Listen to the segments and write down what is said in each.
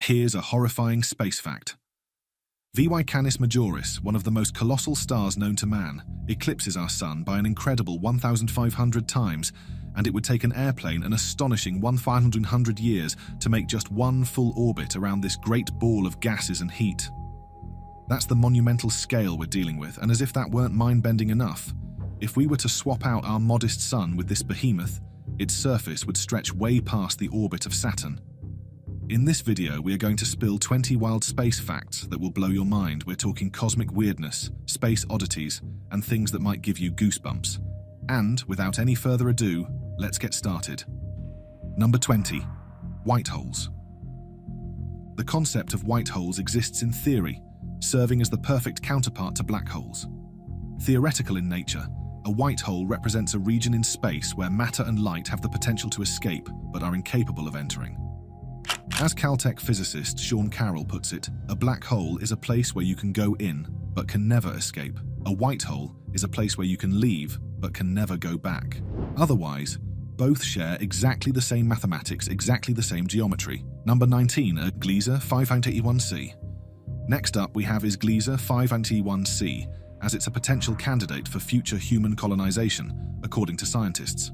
Here's a horrifying space fact. VY Canis Majoris, one of the most colossal stars known to man, eclipses our Sun by an incredible 1,500 times, and it would take an airplane an astonishing 1,500 years to make just one full orbit around this great ball of gases and heat. That's the monumental scale we're dealing with, and as if that weren't mind-bending enough, if we were to swap out our modest Sun with this behemoth, its surface would stretch way past the orbit of Saturn. In this video, we are going to spill 20 wild space facts that will blow your mind. We're talking cosmic weirdness, space oddities, and things that might give you goosebumps. And, without any further ado, let's get started. Number 20. White holes. The concept of white holes exists in theory, serving as the perfect counterpart to black holes. Theoretical in nature, a white hole represents a region in space where matter and light have the potential to escape, but are incapable of entering. As Caltech physicist Sean Carroll puts it, a black hole is a place where you can go in, but can never escape. A white hole is a place where you can leave, but can never go back. Otherwise, both share exactly the same mathematics, exactly the same geometry. Number 19, a Gliese 591c. Next up we have is Gliese 591c, as it's a potential candidate for future human colonization, according to scientists.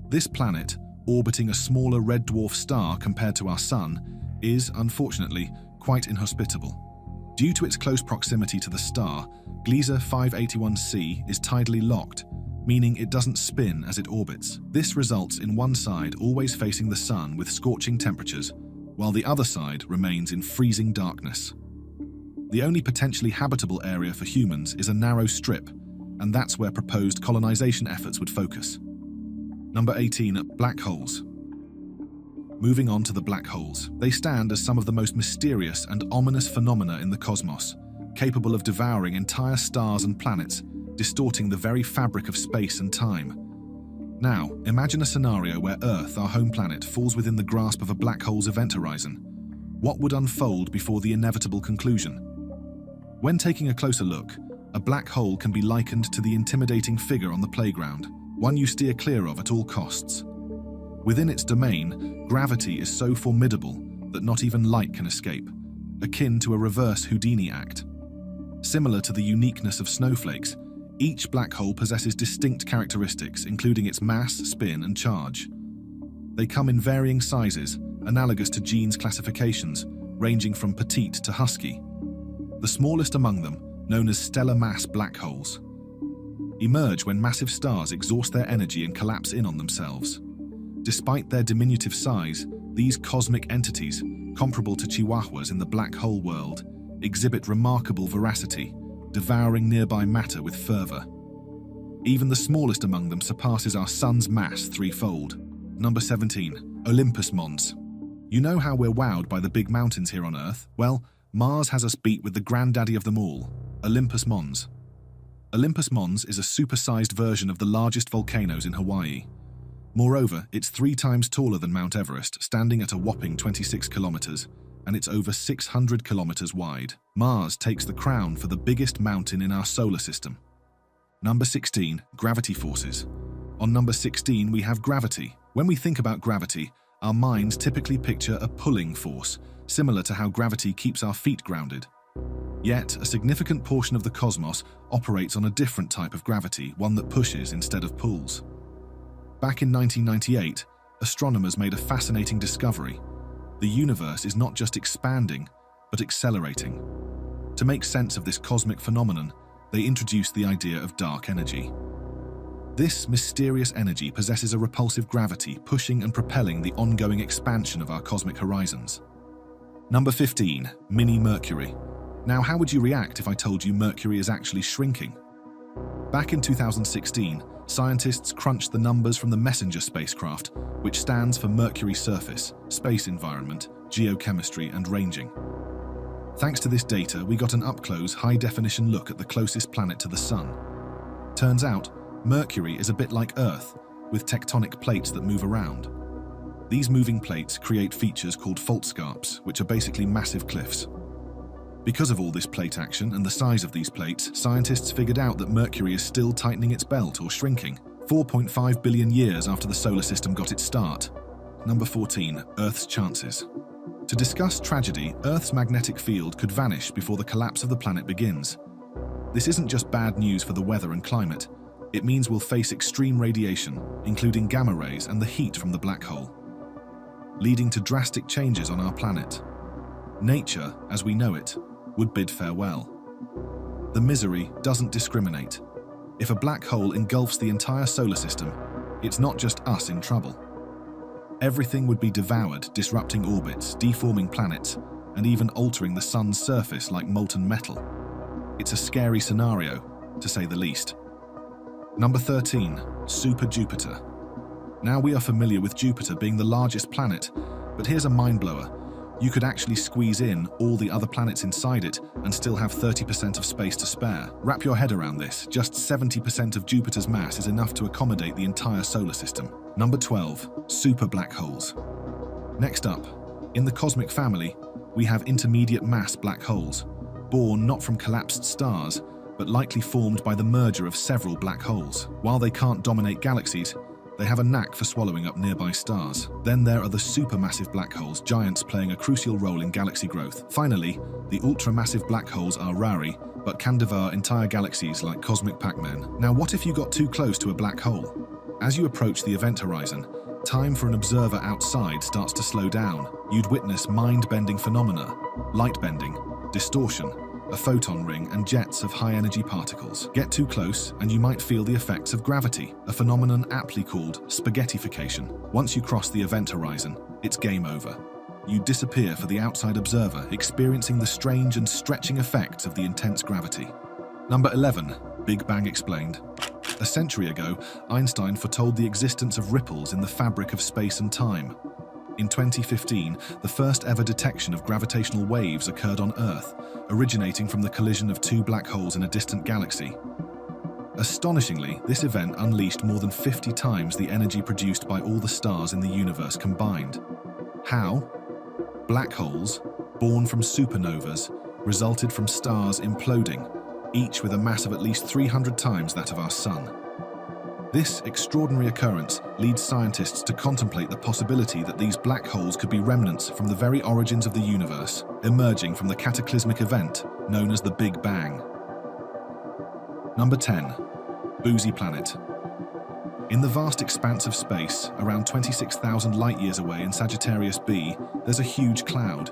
This planet, orbiting a smaller red dwarf star compared to our Sun, is, unfortunately, quite inhospitable. Due to its close proximity to the star, Gliese 581c is tidally locked, meaning it doesn't spin as it orbits. This results in one side always facing the Sun with scorching temperatures, while the other side remains in freezing darkness. The only potentially habitable area for humans is a narrow strip, and that's where proposed colonization efforts would focus. Number 18, black holes. Moving on to the black holes. They stand as some of the most mysterious and ominous phenomena in the cosmos, capable of devouring entire stars and planets, distorting the very fabric of space and time. Now, imagine a scenario where Earth, our home planet, falls within the grasp of a black hole's event horizon. What would unfold before the inevitable conclusion? When taking a closer look, a black hole can be likened to the intimidating figure on the playground, one you steer clear of at all costs. Within its domain, gravity is so formidable that not even light can escape, akin to a reverse Houdini act. Similar to the uniqueness of snowflakes, each black hole possesses distinct characteristics, including its mass, spin, and charge. They come in varying sizes, analogous to Jeans classifications, ranging from petite to husky. The smallest among them, known as stellar mass black holes, emerge when massive stars exhaust their energy and collapse in on themselves. Despite their diminutive size, these cosmic entities, comparable to chihuahuas in the black hole world, exhibit remarkable voracity, devouring nearby matter with fervor. Even the smallest among them surpasses our Sun's mass threefold. Number 17, Olympus Mons. You know how we're wowed by the big mountains here on Earth? Well, Mars has us beat with the granddaddy of them all, Olympus Mons. Olympus Mons is a supersized version of the largest volcanoes in Hawaii. Moreover, it's 3 times taller than Mount Everest, standing at a whopping 26 kilometers, and it's over 600 kilometers wide. Mars takes the crown for the biggest mountain in our solar system. Number 16, gravity forces. On number 16, we have gravity. When we think about gravity, our minds typically picture a pulling force, similar to how gravity keeps our feet grounded. Yet, a significant portion of the cosmos operates on a different type of gravity, one that pushes instead of pulls. Back in 1998, astronomers made a fascinating discovery. The universe is not just expanding, but accelerating. To make sense of this cosmic phenomenon, they introduced the idea of dark energy. This mysterious energy possesses a repulsive gravity, pushing and propelling the ongoing expansion of our cosmic horizons. Number 15, Mini Mercury. Now, how would you react if I told you Mercury is actually shrinking? Back in 2016, scientists crunched the numbers from the MESSENGER spacecraft, which stands for Mercury Surface, Space Environment, Geochemistry, and Ranging. Thanks to this data, we got an up-close, high-definition look at the closest planet to the Sun. Turns out, Mercury is a bit like Earth, with tectonic plates that move around. These moving plates create features called fault scarps, which are basically massive cliffs. Because of all this plate action and the size of these plates, scientists figured out that Mercury is still tightening its belt or shrinking, 4.5 billion years after the solar system got its start. Number 14, Earth's chances. To discuss tragedy, Earth's magnetic field could vanish before the collapse of the planet begins. This isn't just bad news for the weather and climate. It means we'll face extreme radiation, including gamma rays and the heat from the black hole, leading to drastic changes on our planet. Nature, as we know it, would bid farewell. The misery doesn't discriminate. If a black hole engulfs the entire solar system, it's not just us in trouble. Everything would be devoured, disrupting orbits, deforming planets, and even altering the sun's surface like molten metal. It's a scary scenario, to say the least. Number 13, Super Jupiter. Now we are familiar with Jupiter being the largest planet, but here's a mind-blower. You could actually squeeze in all the other planets inside it and still have 30% of space to spare. Wrap your head around this. Just 70% of Jupiter's mass is enough to accommodate the entire solar system. Number 12, super black holes. Next up, in the cosmic family, we have intermediate mass black holes, born not from collapsed stars, but likely formed by the merger of several black holes. While they can't dominate galaxies, they have a knack for swallowing up nearby stars. Then there are the supermassive black holes, giants playing a crucial role in galaxy growth. Finally, the ultramassive black holes are rare, but can devour entire galaxies like cosmic Pac-Man. Now, what if you got too close to a black hole? As you approach the event horizon, time for an observer outside starts to slow down. You'd witness mind-bending phenomena, light bending, distortion, a photon ring, and jets of high-energy particles. Get too close, and you might feel the effects of gravity, a phenomenon aptly called spaghettification. Once you cross the event horizon, it's game over. You disappear for the outside observer, experiencing the strange and stretching effects of the intense gravity. Number 11, Big Bang Explained. A century ago, Einstein foretold the existence of ripples in the fabric of space and time. In 2015, the first ever detection of gravitational waves occurred on Earth, originating from the collision of two black holes in a distant galaxy. Astonishingly, this event unleashed more than 50 times the energy produced by all the stars in the universe combined. How? Black holes, born from supernovas, resulted from stars imploding, each with a mass of at least 300 times that of our Sun. This extraordinary occurrence leads scientists to contemplate the possibility that these black holes could be remnants from the very origins of the universe, emerging from the cataclysmic event known as the Big Bang. Number 10, Boozy Planet. In the vast expanse of space, around 26,000 light-years away in Sagittarius B, there's a huge cloud.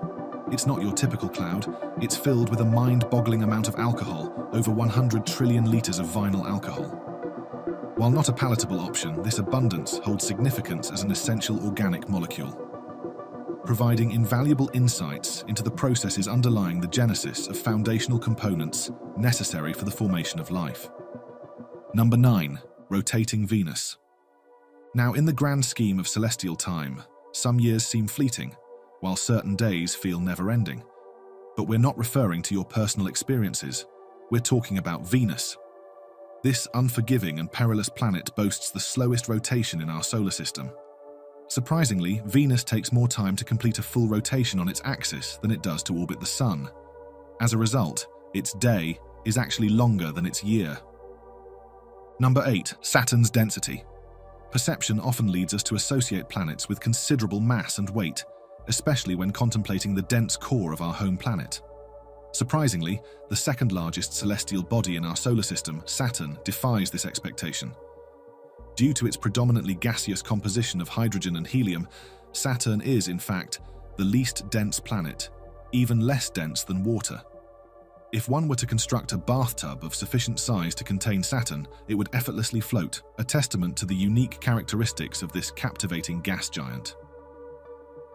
It's not your typical cloud. It's filled with a mind-boggling amount of alcohol, over 100 trillion liters of vinyl alcohol. While not a palatable option, this abundance holds significance as an essential organic molecule, providing invaluable insights into the processes underlying the genesis of foundational components necessary for the formation of life. Number 9, Rotating Venus. Now, in the grand scheme of celestial time, some years seem fleeting, while certain days feel never-ending. But we're not referring to your personal experiences. We're talking about Venus. This unforgiving and perilous planet boasts the slowest rotation in our solar system. Surprisingly, Venus takes more time to complete a full rotation on its axis than it does to orbit the Sun. As a result, its day is actually longer than its year. Number 8, Saturn's density. Perception often leads us to associate planets with considerable mass and weight, especially when contemplating the dense core of our home planet. Surprisingly, the second largest celestial body in our solar system, Saturn, defies this expectation. Due to its predominantly gaseous composition of hydrogen and helium, Saturn is, in fact, the least dense planet, even less dense than water. If one were to construct a bathtub of sufficient size to contain Saturn, it would effortlessly float, a testament to the unique characteristics of this captivating gas giant.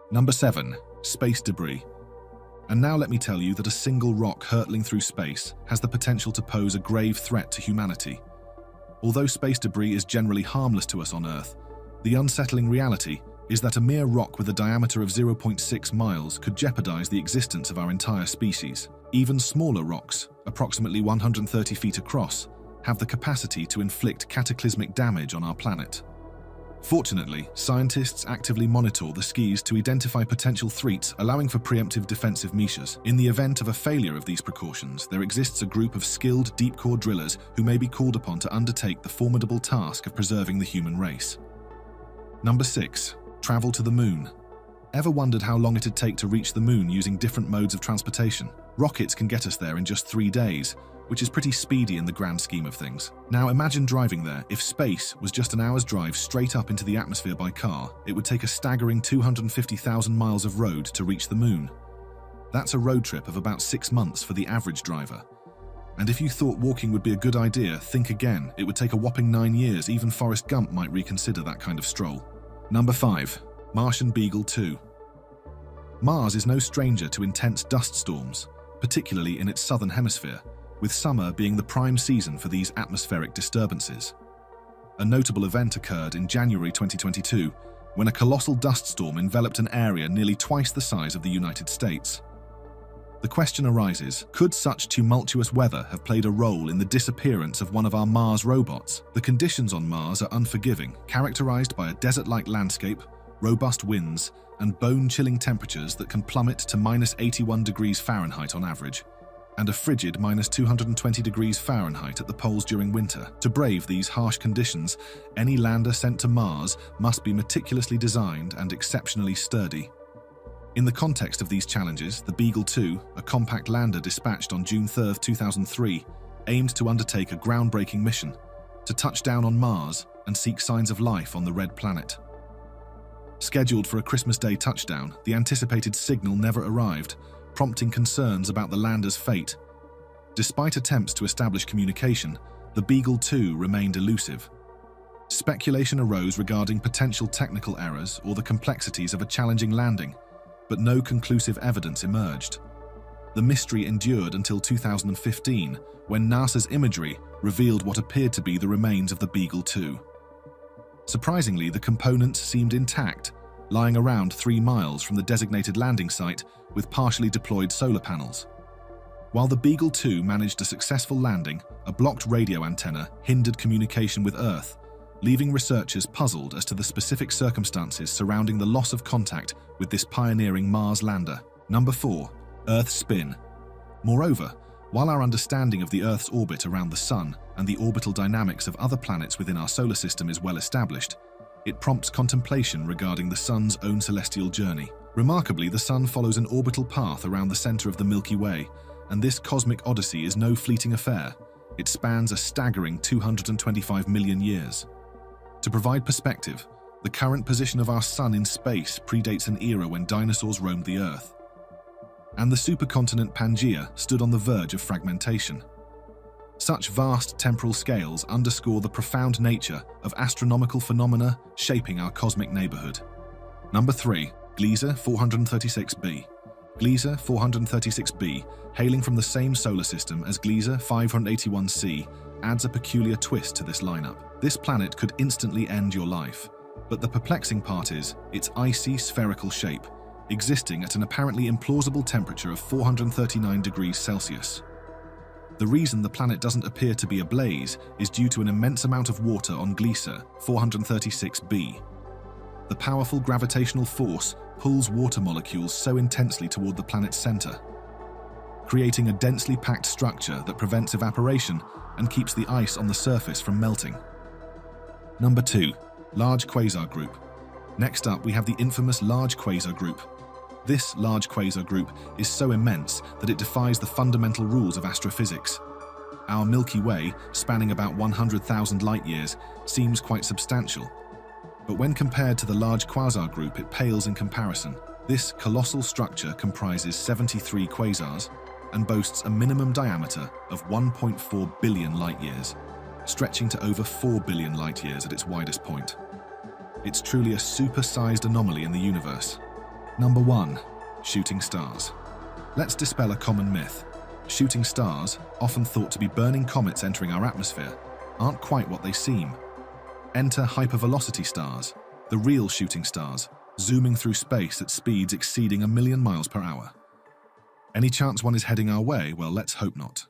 Number 7, Space Debris. And now let me tell you that a single rock hurtling through space has the potential to pose a grave threat to humanity. Although space debris is generally harmless to us on Earth, the unsettling reality is that a mere rock with a diameter of 0.6 miles could jeopardize the existence of our entire species. Even smaller rocks, approximately 130 feet across, have the capacity to inflict cataclysmic damage on our planet. Fortunately, scientists actively monitor the skies to identify potential threats, allowing for preemptive defensive measures. In the event of a failure of these precautions, there exists a group of skilled deep-core drillers who may be called upon to undertake the formidable task of preserving the human race. Number 6, travel to the moon. Ever wondered how long it'd take to reach the moon using different modes of transportation? Rockets can get us there in just 3 days, which is pretty speedy in the grand scheme of things. Now imagine driving there. If space was just an hour's drive straight up into the atmosphere by car, it would take a staggering 250,000 miles of road to reach the moon. That's a road trip of about 6 months for the average driver. And if you thought walking would be a good idea, think again. It would take a whopping 9 years. Even Forrest Gump might reconsider that kind of stroll. Number 5. Martian Beagle 2. Mars is no stranger to intense dust storms, particularly in its southern hemisphere, with summer being the prime season for these atmospheric disturbances. A notable event occurred in January 2022, when a colossal dust storm enveloped an area nearly twice the size of the United States. The question arises, could such tumultuous weather have played a role in the disappearance of one of our Mars robots? The conditions on Mars are unforgiving, characterized by a desert-like landscape, robust winds, and bone-chilling temperatures that can plummet to -81 degrees Fahrenheit on average, and a frigid -220 degrees Fahrenheit at the poles during winter. To brave these harsh conditions, any lander sent to Mars must be meticulously designed and exceptionally sturdy. In the context of these challenges, the Beagle 2, a compact lander dispatched on June 3, 2003, aimed to undertake a groundbreaking mission, to touch down on Mars and seek signs of life on the red planet. Scheduled for a Christmas Day touchdown, the anticipated signal never arrived, prompting concerns about the lander's fate. Despite attempts to establish communication, the Beagle 2 remained elusive. Speculation arose regarding potential technical errors or the complexities of a challenging landing, but no conclusive evidence emerged. The mystery endured until 2015, when NASA's imagery revealed what appeared to be the remains of the Beagle 2. Surprisingly, the components seemed intact, lying around 3 miles from the designated landing site with partially deployed solar panels. While the Beagle 2 managed a successful landing, a blocked radio antenna hindered communication with Earth, leaving researchers puzzled as to the specific circumstances surrounding the loss of contact with this pioneering Mars lander. Number 4. Earth's spin. Moreover, while our understanding of the Earth's orbit around the Sun and the orbital dynamics of other planets within our solar system is well established, it prompts contemplation regarding the Sun's own celestial journey. Remarkably, the Sun follows an orbital path around the center of the Milky Way, and this cosmic odyssey is no fleeting affair. It spans a staggering 225 million years. To provide perspective, the current position of our Sun in space predates an era when dinosaurs roamed the Earth, and the supercontinent Pangaea stood on the verge of fragmentation. Such vast temporal scales underscore the profound nature of astronomical phenomena shaping our cosmic neighborhood. Number 3. Gliese 436b. Gliese 436b, hailing from the same solar system as Gliese 581c, adds a peculiar twist to this lineup. This planet could instantly end your life, but the perplexing part is its icy spherical shape, existing at an apparently implausible temperature of 439 degrees Celsius. The reason the planet doesn't appear to be ablaze is due to an immense amount of water on Gliese 436b. The powerful gravitational force pulls water molecules so intensely toward the planet's center, creating a densely packed structure that prevents evaporation and keeps the ice on the surface from melting. Number 2. Large Quasar Group. Next up, we have the infamous Large Quasar Group. This large quasar group is so immense that it defies the fundamental rules of astrophysics. Our Milky Way, spanning about 100,000 light-years, seems quite substantial. But when compared to the Large Quasar Group, it pales in comparison. This colossal structure comprises 73 quasars and boasts a minimum diameter of 1.4 billion light-years, stretching to over 4 billion light-years at its widest point. It's truly a super-sized anomaly in the universe. Number 1. Shooting stars. Let's dispel a common myth. Shooting stars, often thought to be burning comets entering our atmosphere, aren't quite what they seem. Enter hypervelocity stars, the real shooting stars, zooming through space at speeds exceeding 1 million miles per hour. Any chance one is heading our way? Well, let's hope not.